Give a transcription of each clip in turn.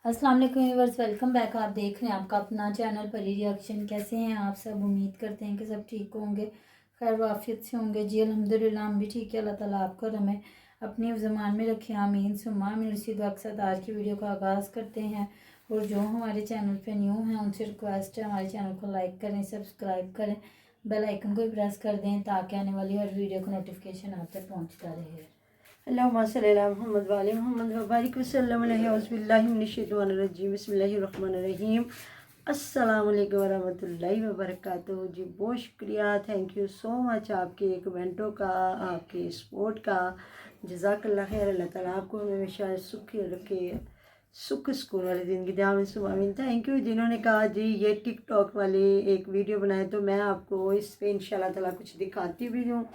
अस्सलाम वालेकुम viewers, welcome back. आप देख रहे हैं आपका अपना चैनल परी रिएक्शन। कैसे हैं आप सब? उम्मीद करते हैं कि सब ठीक होंगे, खैर वाफियत से होंगे। जी अल्हम्दुलिल्लाह हम भी ठीक है। अल्लाह ताला आपको और हमें अपनी ज़मान में रखे, आमीन सुम्मा आमीन। इसी दुआ के साथ आज की वीडियो का आगाज़ करते हैं। और जो हमारे चैनल पे न्यू हैं उनसे रिक्वेस्ट है हमारे चैनल को लाइक करें, सब्सक्राइब करें, बेल आइकन को भी प्रेस कर दें ताकि आने वाली हर वीडियो का नोटिफिकेशन आप तक पहुँचता रहे। अल्लाहुम्मा सल्ली अला मुहम्मद व आले मुहम्मद व बारिक वसल्लम अलैहि औज़ुबिल्लाहि मिनश शैतानिर रजीम बिस्मिल्लाहिर रहमानिर रहीम। अस्सलाम वालेकुम व रहमतुल्लाहि व बरकातुहू। जी बहुत शुक्रिया, थैंक यू सो मच आपके कमेंटों का, आपके सपोर्ट का। जज़ाकल्लाह खैर। अल्लाह ताला आपको हमेशा सुख रखे, सुख सुकून वाली ज़िंदगी दे, आमीन। थैंक यू जिन्होंने कहा जी ये टिकटॉक वाली एक वीडियो बनाए, तो मैं आपको इस पर इंशाल्लाह ताला कुछ दिखाती भी हूँ,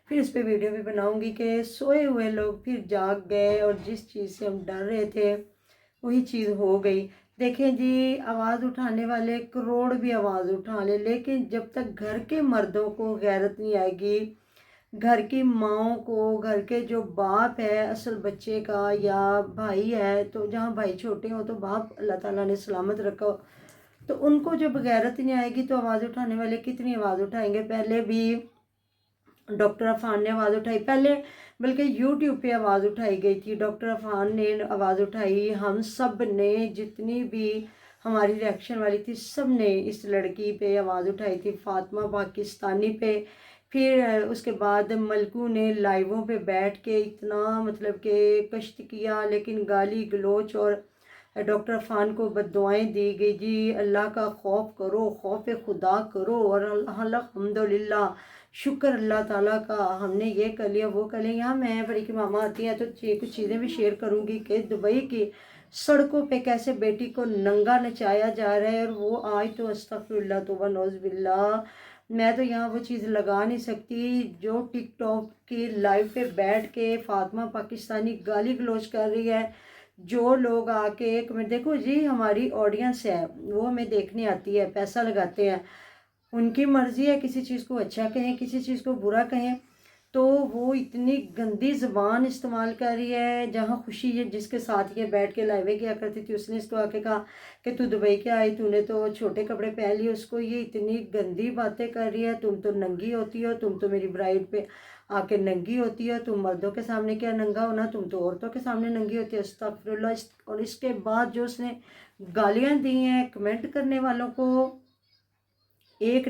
फिर इस पर वीडियो भी बनाऊंगी कि सोए हुए लोग फिर जाग गए और जिस चीज़ से हम डर रहे थे वही चीज़ हो गई। देखें जी, आवाज़ उठाने वाले करोड़ भी आवाज़ उठा ले, लेकिन जब तक घर के मर्दों को गैरत नहीं आएगी, घर की माओं को, घर के जो बाप है असल बच्चे का या भाई है, तो जहाँ भाई छोटे हो तो बाप अल्लाह ताला ने सलामत रखा, तो उनको जब गैरत नहीं आएगी तो आवाज़ उठाने वाले कितनी आवाज़ उठाएंगे। पहले भी डॉक्टर अफान ने आवाज़ उठाई, पहले बल्कि यूट्यूब पे आवाज़ उठाई गई थी, डॉक्टर अफान ने आवाज़ उठाई, हम सब ने, जितनी भी हमारी रिएक्शन वाली थी सब ने इस लड़की पे आवाज़ उठाई थी, फातिमा पाकिस्तानी पे। फिर उसके बाद मलकू ने लाइवों पे बैठ के इतना मतलब कि कष्ट किया, लेकिन गाली गलोच और डॉक्टर अफान को बद्दुआएं दी गई जी, अल्लाह का खौफ करो, खौफ खुदा करो, और अल्हम्दुलिल्लाह शुक्र अल्लाह ताला का, हमने ये कर लिया वो कर लिया। यहाँ मैं बड़ी की मामा आती हैं तो ये कुछ चीज़ें भी शेयर करूँगी कि दुबई की सड़कों पे कैसे बेटी को नंगा नचाया जा रहा है, और वो आज तो अस्तगफिरुल्लाह तौबा नौज़ बिल्लाह, मैं तो यहाँ वो चीज़ लगा नहीं सकती जो टिकटॉक की लाइव पे बैठ के फातिमा पाकिस्तानी गाली गलौज कर रही है। जो लोग आके एक मिनट देखो जी, हमारी ऑडियंस है वो हमें देखने आती है, पैसा लगाते हैं, उनकी मर्ज़ी है किसी चीज़ को अच्छा कहें किसी चीज़ को बुरा कहें, तो वो इतनी गंदी ज़बान इस्तेमाल कर रही है। जहाँ खुशी है जिसके साथ ये बैठ के लाइवें किया करती थी, उसने इसको आके कहा कि तू दुबई के आई, तूने तो छोटे कपड़े पहन लिए, उसको ये इतनी गंदी बातें कर रही है, तुम तो नंगी होती हो, तुम तो मेरी ब्राइड पे आके नंगी होती हो, तुम मर्दों के सामने क्या नंगा होना, तुम तो औरतों के सामने नंगी होती है, अस्तगफिरुल्लाह। और इसके बाद जो उसने गालियाँ दी हैं कमेंट करने वालों को, एक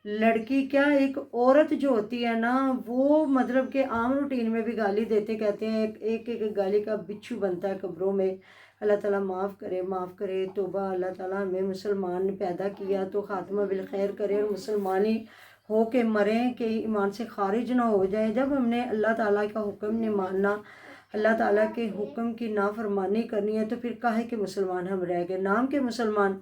लड़की क्या, एक औरत जो होती है ना, वो मतलब के आम रूटीन में भी गाली देते, कहते हैं एक एक गाली का बिच्छू बनता है कब्रों में। अल्लाह ताला माफ़ करे तौबा। अल्लाह ताला हमें मुसलमान ने पैदा किया तो खात्मा बिल खैर करे, और मुसलमानी हो के मरें कि ईमान से खारिज ना हो जाए। जब हमने अल्लाह ताला का हुक्म नहीं मानना, अल्लाह ताला के हुक्म की नाफरमानी करनी है, तो फिर काहे के मुसलमान हम रह गए, नाम के मुसलमान।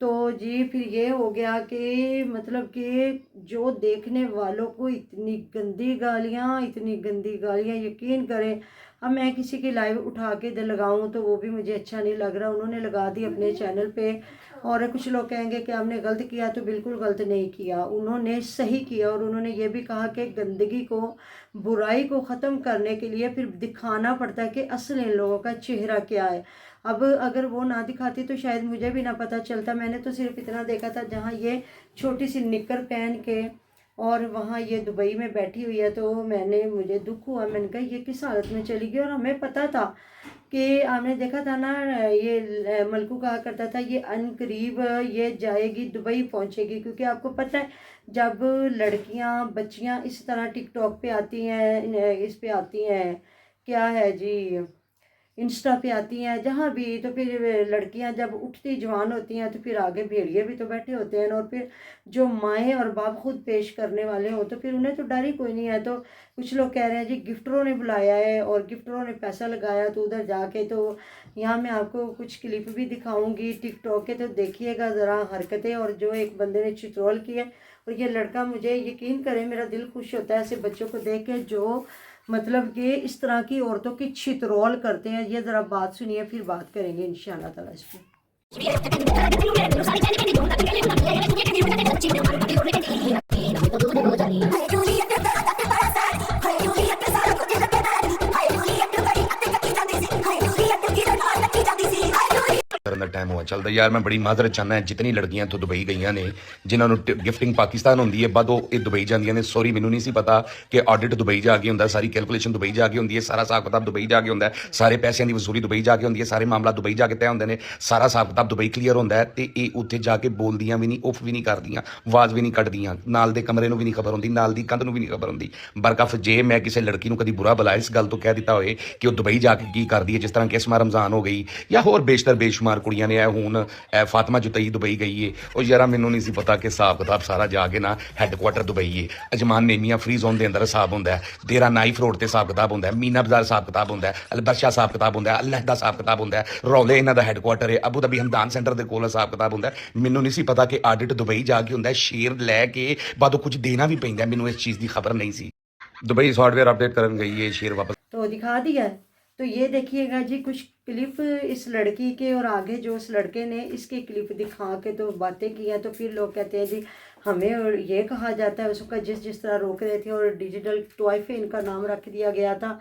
तो जी फिर ये हो गया कि मतलब कि जो देखने वालों को इतनी गंदी गालियाँ, यकीन करें अब मैं किसी की लाइव उठा के लगाऊं तो वो भी मुझे अच्छा नहीं लग रहा। उन्होंने लगा दी अपने चैनल पे, और कुछ लोग कहेंगे कि हमने गलत किया, तो बिल्कुल गलत नहीं किया, उन्होंने सही किया। और उन्होंने ये भी कहा कि गंदगी को, बुराई को ख़त्म करने के लिए फिर दिखाना पड़ता है कि असल इन लोगों का चेहरा क्या है। अब अगर वो ना दिखाती तो शायद मुझे भी ना पता चलता। मैंने तो सिर्फ इतना देखा था जहाँ ये छोटी सी निक्कर पहन के और वहाँ ये दुबई में बैठी हुई है, तो मुझे दुख हुआ, मैंने कहा ये किस हालत में चली गई। और हमें पता था कि हमने देखा था ना, ये मलकू कहा करता था ये अनकरीब ये जाएगी दुबई पहुँचेगी, क्योंकि आपको पता है जब लड़कियाँ बच्चियाँ इस तरह टिकटॉक पे आती हैं, इस पे आती हैं, क्या है जी, इंस्टा पे आती हैं, जहाँ भी, तो फिर लड़कियां जब उठती जवान होती हैं तो फिर आगे भेड़िए भी तो बैठे होते हैं, और फिर जो माएँ और बाप खुद पेश करने वाले हो तो फिर उन्हें तो डर ही कोई नहीं है। तो कुछ लोग कह रहे हैं जी गिफ्टरों ने बुलाया है और गिफ्टरों ने पैसा लगाया तो उधर जाके, तो यहाँ मैं आपको कुछ क्लिप भी दिखाऊँगी टिकटॉक के, तो देखिएगा ज़रा हरकतें। और जो एक बंदे ने चित्रोल किया, और ये लड़का, मुझे यकीन करें मेरा दिल खुश होता है ऐसे बच्चों को देख के जो मतलब कि इस तरह की औरतों की छितरौल करते हैं। ये ज़रा बात सुनिए, फिर बात करेंगे इंशाल्लाह ताला इस पर। ਦਾ ਟਾਈਮ ਹੋਇਆ ਚੱਲਦਾ। ਯਾਰ ਮੈਂ ਬੜੀ ਮਾਜ਼ਰਤ ਚਾਹੁੰਦਾ ਜਿਤਨੀ ਲੜਕੀਆਂ ਤੋਂ ਦੁਬਈ ਗਈਆਂ ਨੇ ਜਿਨ੍ਹਾਂ ਨੂੰ ਗਿਫਟਿੰਗ ਪਾਕਿਸਤਾਨ ਹੁੰਦੀ ਹੈ ਬਾਅਦ ਉਹ ਇਹ ਦੁਬਈ ਜਾਂਦੀਆਂ ਨੇ। ਸੌਰੀ ਮੈਨੂੰ ਨਹੀਂ ਸੀ ਪਤਾ ਕਿ ਆਡਿਟ ਦੁਬਈ ਜਾ ਕੇ ਹੁੰਦਾ, ਸਾਰੀ ਕੈਲਕੂਲੇਸ਼ਨ ਦੁਬਈ ਜਾ ਕੇ ਹੁੰਦੀ ਹੈ, ਸਾਰਾ ਹਿਸਾਬ ਕਿਤਾਬ ਦੁਬਈ ਜਾ ਕੇ ਹੁੰਦਾ, ਸਾਰੇ ਪੈਸਿਆਂ ਦੀ ਵਸੂਲੀ ਦੁਬਈ ਜਾ ਕੇ ਹੁੰਦੀ ਹੈ, ਸਾਰੇ ਮਾਮਲਾ ਦੁਬਈ ਜਾ ਕੇ ਤੈਅ ਹੁੰਦੇ ਨੇ, ਸਾਰਾ ਹਿਸਾਬ ਕਿਤਾਬ ਦੁਬਈ ਕਲੀਅਰ ਹੁੰਦਾ ਹੈ। ਤੇ ਇਹ ਉੱਥੇ ਜਾ ਕੇ ਬੋਲਦੀਆਂ ਵੀ ਨਹੀਂ, ਉਫ ਵੀ ਨਹੀਂ ਕਰਦੀਆਂ, ਆਵਾਜ਼ ਵੀ ਨਹੀਂ ਕੱਢਦੀਆਂ, ਨਾਲ ਦੇ ਕਮਰੇ ਨੂੰ ਵੀ ਨਹੀਂ ਖਬਰ ਹੁੰਦੀ, ਨਾਲ ਦੀ ਕੰਧ ਨੂੰ ਵੀ ਨਹੀਂ ਖਬਰ ਹੁੰਦੀ। ਬਰਕਫ ਜੇ ਮੈਂ ਕਿਸੇ ਲੜਕੀ ਨੂੰ ਕਦੀ ਬੁਰਾ ਭਲਾ ਇਸ ਗੱਲ ਤੋਂ ਕਹਿ ਦਿੱਤਾ ਹੋਏ ਕਿ ਉਹ ਦੁਬਈ ਜਾ ਕੇ ਕੀ ਕਰਦੀ ਹੈ, ਜਿਸ ਤਰ੍ਹਾਂ ਕਿ ਇਸਮਾ ਰਮਜ਼ਾਨ ਹੋ ਗਈ ਜਾਂ ਹੋਰ ਬੇਸ਼ਤਰ ਬੇਸ਼ੁਮਾਰ ਕੁੜੀਆਂ ਨੇ, ਹੁਣ ਫਾਤਮਾ ਜੁਤਈ ਦੁਬਈ ਗਈ ਏ, ਉਹ ਯਾਰਾ ਮੈਨੂੰ ਨਹੀਂ ਸੀ ਪਤਾ ਕਿ ਹਿਸਾਬ ਕਿਤਾਬ ਸਾਰਾ ਜਾ ਕੇ ਨਾ ਹੈੱਡਕੁਆਟਰ ਦੁਬਈ ਏ। ਅਜਮਾਨ ਨੇਮੀਆਂ ਫਰੀ ਜ਼ੋਨ ਦੇ ਅੰਦਰ ਹਿਸਾਬ ਹੁੰਦਾ ਹੈ, ਦੇਰਾ ਨਾਈਫ ਰੋਡ ਤੇ ਹਿਸਾਬ ਕਿਤਾਬ ਹੁੰਦਾ ਹੈ, ਮੀਨਾ ਬਾਜ਼ਾਰ ਹਿਸਾਬ ਕਿਤਾਬ ਹੁੰਦਾ ਹੈ, ਅਲਬਰਸ਼ਾ ਹਿਸਾਬ ਕਿਤਾਬ ਹੁੰਦਾ ਹੈ, ਅਲਹਿਦਾ ਦਾ ਹਿਸਾਬ ਕਿਤਾਬ ਹੁੰਦਾ ਹੈ, ਰੌਲੇ ਇਹਨਾਂ ਦਾ ਹੈੱਡਕੁਆਟਰ ਹੈ, ਅਬੂ ਧਾਬੀ ਹਮਦਾਨ ਸੈਂਟਰ ਦੇ ਕੋਲ ਹਿਸਾਬ ਕਿਤਾਬ ਹੁੰਦਾ ਹੈ। ਮੈਨੂੰ ਨਹੀਂ ਸੀ ਪਤਾ ਕਿ ਆਡਿਟ ਦੁਬਈ ਜਾ ਕੇ ਹੁੰਦਾ ਹੈ, ਸ਼ੇਅਰ ਲੈ ਕੇ ਬਾਅਦੋਂ ਕੁਝ ਦੇਣਾ ਵੀ ਪੈਂਦਾ, ਮੈਨੂੰ ਇਸ ਚੀਜ਼ ਦੀ ਖਬਰ नहीं सी। दुबई सॉफ्टवेयर अपडेट करन गई है, शेयर वापस तो दिखा दिया है। तो ये देखिएगा जी कुछ क्लिप इस लड़की के, और आगे जो उस लड़के ने इसकी क्लिप दिखा के तो बातें की हैं। तो फिर लोग कहते हैं जी हमें और ये कहा जाता है उसका जिस तरह रोक रहे थे, और डिजिटल टॉयफे इनका नाम रख दिया गया था।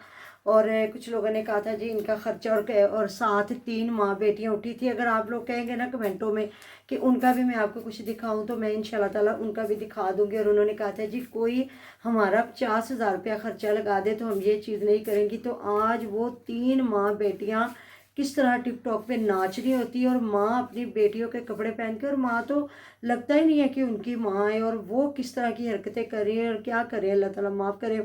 और कुछ लोगों ने कहा था जी इनका खर्चा, और साथ 3 माँ बेटियाँ उठी थी। अगर आप लोग कहेंगे ना कमेंटों में कि उनका भी मैं आपको कुछ दिखाऊं तो मैं इंशाल्लाह ताला उनका भी दिखा दूंगी। और उन्होंने कहा था जी कोई हमारा 50,000 रुपया खर्चा लगा दे तो हम ये चीज़ नहीं करेंगी। तो आज वो 3 माँ बेटियाँ किस तरह टिकटॉक पे नाच रही होती है, और माँ अपनी बेटियों के कपड़े पहन के, और माँ तो लगता ही नहीं है कि उनकी माँ है, और वो किस तरह की हरकतें कर रही है और क्या कर रही है। अल्लाह ताला माफ़ करे।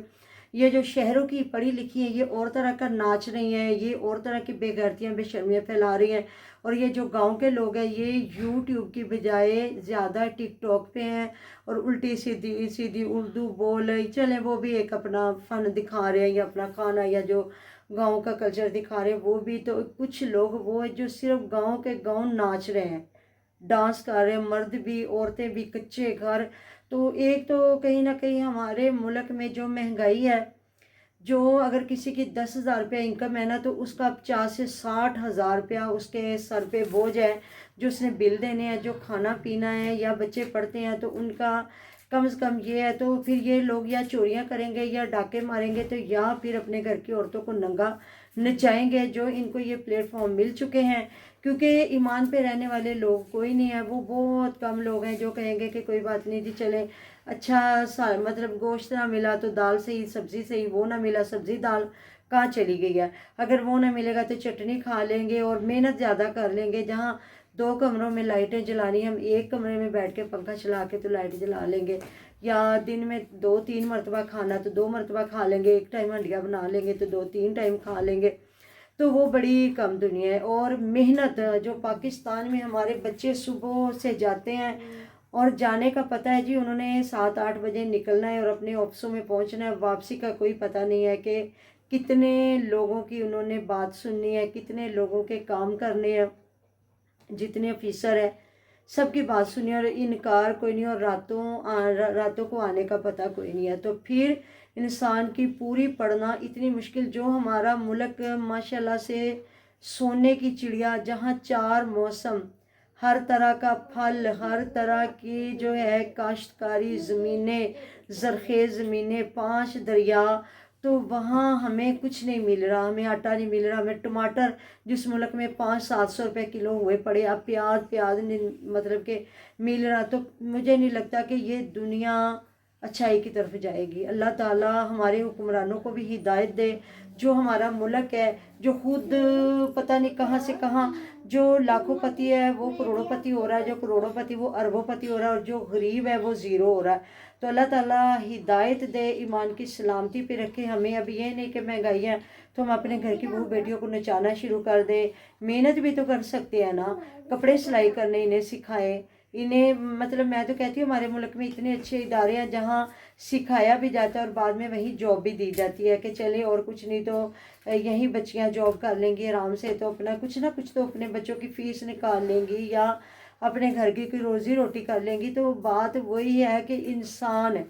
ये जो शहरों की पढ़ी लिखी हैं ये और तरह का नाच रही हैं, ये और तरह की बेगैरतियाँ बेशर्मियाँ फैला रही हैं। और ये जो गांव के लोग हैं ये यूट्यूब की बजाय ज़्यादा टिकटॉक पे हैं, और उल्टी सीधी सीधी उर्दू बोल चले, वो भी एक अपना फ़न दिखा रहे हैं, या अपना खाना या जो गांव का कल्चर दिखा रहे हैं वो भी। तो कुछ लोग वो जो सिर्फ गांव के गांव नाच रहे हैं, डांस कर रहे हैं, मर्द भी औरतें भी, कच्चे घर। तो एक तो कहीं ना कहीं हमारे मुल्क में जो महंगाई है, जो अगर किसी की 10,000 रुपया इनकम है ना, तो उसका 50 से 60,000 रुपया उसके सर पे बोझ है, जो उसने बिल देने हैं, जो खाना पीना है, या बच्चे पढ़ते हैं तो उनका कम से कम ये है। तो फिर ये लोग या चोरियां करेंगे या डाके मारेंगे, तो या फिर अपने घर की औरतों को नंगा नचाएंगे, जो इनको ये प्लेटफॉर्म मिल चुके हैं। क्योंकि ईमान पे रहने वाले लोग कोई नहीं है, वो बहुत कम लोग हैं जो कहेंगे कि कोई बात नहीं जी चले, अच्छा सा मतलब गोश्त ना मिला तो दाल सही सब्ज़ी सही, वो ना मिला सब्ज़ी दाल कहाँ चली गई है, अगर वो ना मिलेगा तो चटनी खा लेंगे और मेहनत ज़्यादा कर लेंगे। जहाँ 2 कमरों में लाइटें जलानी, हम एक कमरे में बैठ के पंखा चला के तो लाइट जला लेंगे, या दिन में 2-3 मरतबा खाना तो 2 मरतबा खा लेंगे, एक टाइम हंडिया बना लेंगे तो 2-3 टाइम खा लेंगे। तो वो बड़ी कम दुनिया है। और मेहनत जो पाकिस्तान में हमारे बच्चे सुबह से जाते हैं, और जाने का पता है जी उन्होंने 7-8 बजे निकलना है और अपने ऑफिसों में पहुंचना है, वापसी का कोई पता नहीं है कि कितने लोगों की उन्होंने बात सुननी है, कितने लोगों के काम करने हैं, जितने ऑफिसर है सबकी बात सुनी, और इनकार कोई नहीं, और रातों को आने का पता कोई नहीं है। तो फिर इंसान की पूरी पढ़ना इतनी मुश्किल। जो हमारा मुल्क माशाल्लाह से सोने की चिड़िया, जहाँ 4 मौसम, हर तरह का फल, हर तरह की जो है काश्तकारी ज़मीनें, ज़रख़ेज़ ज़मीनें, 5 दरिया, तो वहाँ हमें कुछ नहीं मिल रहा, हमें आटा नहीं मिल रहा, हमें टमाटर जिस मुल्क में 500-700 रुपये किलो हुए पड़े, अब प्याज नहीं मतलब कि मिल रहा। तो मुझे नहीं लगता कि ये दुनिया अच्छाई की तरफ जाएगी। अल्लाह ताला हमारे हुक्मरानों को भी हिदायत दे। जो हमारा मुल्क है, जो खुद पता नहीं कहाँ से कहाँ, जो लाखोंपति है वो करोड़ोंपति हो रहा है, जो करोड़ोंपति वो अरबोंपति हो रहा है, और जो गरीब है वो ज़ीरो हो रहा है। तो अल्लाह ताला हिदायत दे, ईमान की सलामती पे रखे हमें। अब ये नहीं कि महंगाई है तो हम अपने घर की बहू बेटियों को नचाना शुरू कर दें। मेहनत भी तो कर सकते हैं ना, कपड़े सिलाई करने इन्हें सिखाएं, इन्हें मतलब मैं तो कहती हूँ हमारे मुल्क में इतने अच्छे इदारे हैं जहाँ सिखाया भी जाता है और बाद में वहीं जॉब भी दी जाती है कि चले और कुछ नहीं तो यहीं बच्चियाँ जॉब कर लेंगी आराम से, तो अपना कुछ ना कुछ तो अपने बच्चों की फ़ीस निकाल लेंगी या अपने घर की कोई रोज़ी रोटी कर लेंगी। तो बात वही है कि इंसान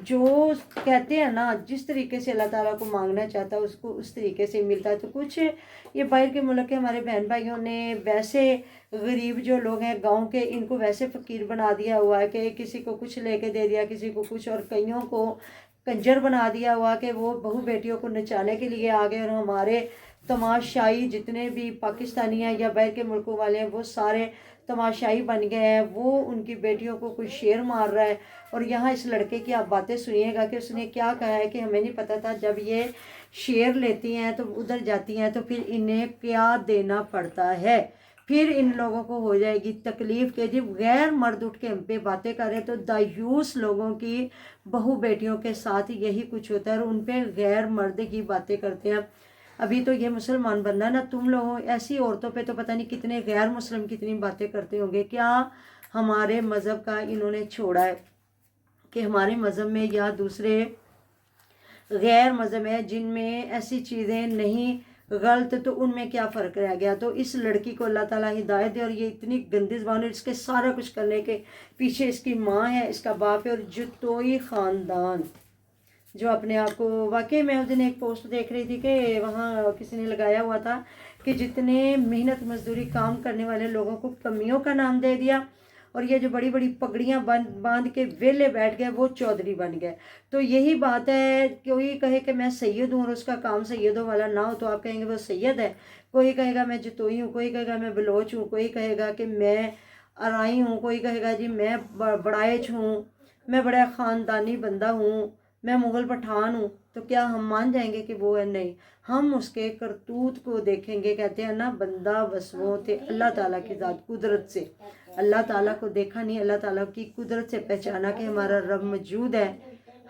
जो कहते हैं ना, जिस तरीके से अल्लाह ताला को मांगना चाहता है उसको उस तरीके से मिलता है। तो कुछ ये बाहर के मुल्क के हमारे बहन भाइयों ने वैसे गरीब जो लोग हैं गांव के, इनको वैसे फ़कीर बना दिया हुआ है कि किसी को कुछ लेके दे दिया, किसी को कुछ, और कईयों को कंजर बना दिया हुआ कि वो बहू बेटियों को नचाने के लिए आ गए और हमारे تماشائی جتنے بھی پاکستانی ہیں یا باہر کے ملکوں والے ہیں وہ سارے تماشائی بن گئے ہیں. وہ ان کی بیٹیوں کو کوئی شعر مار رہا ہے. اور یہاں اس لڑکے کی آپ باتیں سنیے گا کہ اس نے کیا کہا ہے کہ ہمیں نہیں پتہ تھا جب یہ شعر لیتی ہیں تو ادھر جاتی ہیں تو پھر انہیں کیا دینا پڑتا ہے. پھر ان لوگوں کو ہو جائے گی تکلیف کہ جب غیر مرد اٹھ کے ہم پہ باتیں کر رہے ہیں تو دایوس لوگوں کی بہو بیٹیوں کے ساتھ یہی کچھ ہوتا ہے اور ان پہ غیر مرد کی باتیں کرتے ہیں. ابھی تو یہ مسلمان بندہ نا تم لوگوں ایسی عورتوں پہ تو پتہ نہیں کتنے غیر مسلم کتنی باتیں کرتے ہوں گے. کیا ہمارے مذہب کا انہوں نے چھوڑا ہے کہ ہمارے مذہب میں یا دوسرے غیر مذہب ہے جن میں ایسی چیزیں نہیں غلط تو ان میں کیا فرق رہ گیا. تو اس لڑکی کو اللہ تعالیٰ ہدایت دے. اور یہ اتنی گندی زبان ہے اس کے سارا کچھ کرنے کے پیچھے اس کی ماں ہے اس کا باپ ہے اور جتوئی خاندان جو اپنے آپ کو واقعی میں اس دن ایک پوسٹ دیکھ رہی تھی کہ وہاں کسی نے لگایا ہوا تھا کہ جتنے محنت مزدوری کام کرنے والے لوگوں کو کمیوں کا نام دے دیا اور یہ جو بڑی بڑی پگڑیاں باندھ کے ویلے بیٹھ گئے وہ چودھری بن گئے. تو یہی بات ہے. کوئی کہے کہ میں سید ہوں اور اس کا کام سیدوں والا نہ ہو تو آپ کہیں گے وہ سید ہے. کوئی کہے گا میں جتوئی ہوں, کوئی کہے گا میں بلوچ ہوں, کوئی کہے گا کہ میں ارائی ہوں, کوئی کہے گا جی میں بڑائچ ہوں, میں بڑا خاندانی بندہ ہوں, میں مغل پٹھان ہوں. تو کیا ہم مان جائیں گے کہ وہ ہے؟ نہیں, ہم اس کے کرتوت کو دیکھیں گے. کہتے ہیں نا بندہ وسووں تھے اللہ تعالیٰ کی ذات قدرت سے. اللہ تعالیٰ کو دیکھا نہیں, اللہ تعالیٰ کی قدرت سے پہچانا کہ ہمارا رب موجود ہے,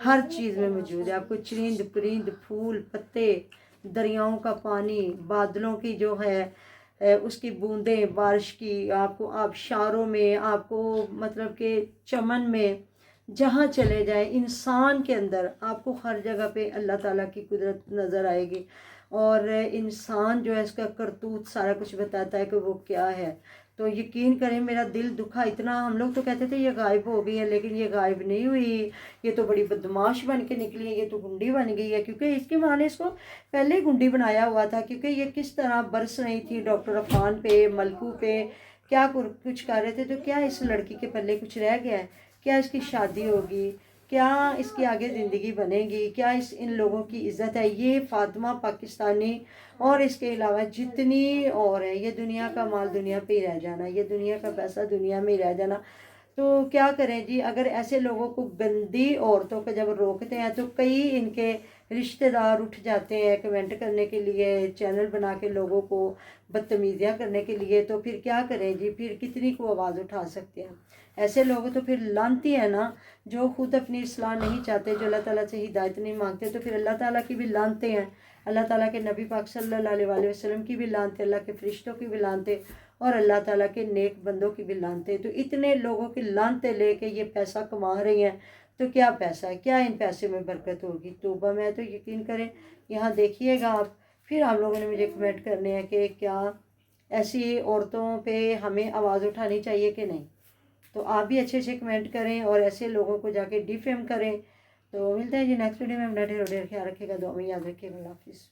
ہر چیز میں موجود ہے. آپ کو چرند پرند پھول پتے دریاؤں کا پانی بادلوں کی جو ہے اس کی بوندیں بارش کی, آپ کو آبشاروں میں, آپ کو مطلب کہ چمن میں جہاں چلے جائیں انسان کے اندر آپ کو ہر جگہ پہ اللہ تعالیٰ کی قدرت نظر آئے گی. اور انسان جو ہے اس کا کرتوت سارا کچھ بتاتا ہے کہ وہ کیا ہے. تو یقین کریں میرا دل دکھا اتنا. ہم لوگ تو کہتے تھے یہ غائب ہو گئی ہے لیکن یہ غائب نہیں ہوئی, یہ تو بڑی بدماش بن کے نکلی ہے, یہ تو گنڈی بن گئی ہے. کیونکہ اس کی ماں نے اس کو پہلے ہی گنڈی بنایا ہوا تھا کیونکہ یہ کس طرح برس رہی تھی ڈاکٹر عفان پہ, ملکو پہ, کیا کچھ کر رہے تھے. تو کیا اس لڑکی کے پلے کچھ رہ گیا ہے؟ کیا اس کی شادی ہوگی؟ کیا اس کی آگے زندگی بنے گی؟ کیا ان لوگوں کی عزت ہے؟ یہ فاطمہ پاکستانی اور اس کے علاوہ جتنی اور ہے یہ دنیا کا مال دنیا پہ ہی رہ جانا, یہ دنیا کا پیسہ دنیا میں ہی رہ جانا. تو کیا کریں جی. اگر ایسے لوگوں کو گندی عورتوں کو جب روکتے ہیں تو کئی ان کے رشتہ دار اٹھ جاتے ہیں کمنٹ کرنے کے لیے, چینل بنا کے لوگوں کو بدتمیزیاں کرنے کے لیے. تو پھر کیا کریں جی, پھر کتنی کو آواز اٹھا سکتے ہیں. ایسے لوگ تو پھر لانتی ہیں نا جو خود اپنی اصلاح نہیں چاہتے, جو اللہ تعالیٰ سے ہدایت نہیں مانگتے. تو پھر اللہ تعالیٰ کی بھی لانتے ہیں, اللہ تعالیٰ کے نبی پاک صلی اللہ علیہ وسلم کی بھی لانتے, اللہ کے فرشتوں کی بھی لانتے اور اللہ تعالیٰ کے نیک بندوں کی بھی لانتے. تو اتنے لوگوں کی لانتے لے کے یہ پیسہ کما رہی ہیں. تو کیا پیسہ ہے, کیا ان پیسے میں برکت ہوگی؟ توبہ میں تو یقین کریں. یہاں دیکھیے گا آپ, پھر آپ لوگوں نے مجھے کمنٹ کرنے ہیں کہ کیا ایسی عورتوں پہ ہمیں آواز اٹھانی چاہیے کہ نہیں. تو آپ بھی اچھے سے کمنٹ کریں اور ایسے لوگوں کو جا کے ڈیفیم کریں. تو ملتے ہیں جی نیکسٹ ویڈیو میں. اپنا ڈھیر خیال رکھے گا, دعا میں یاد رکھیے گا. اللہ حافظ.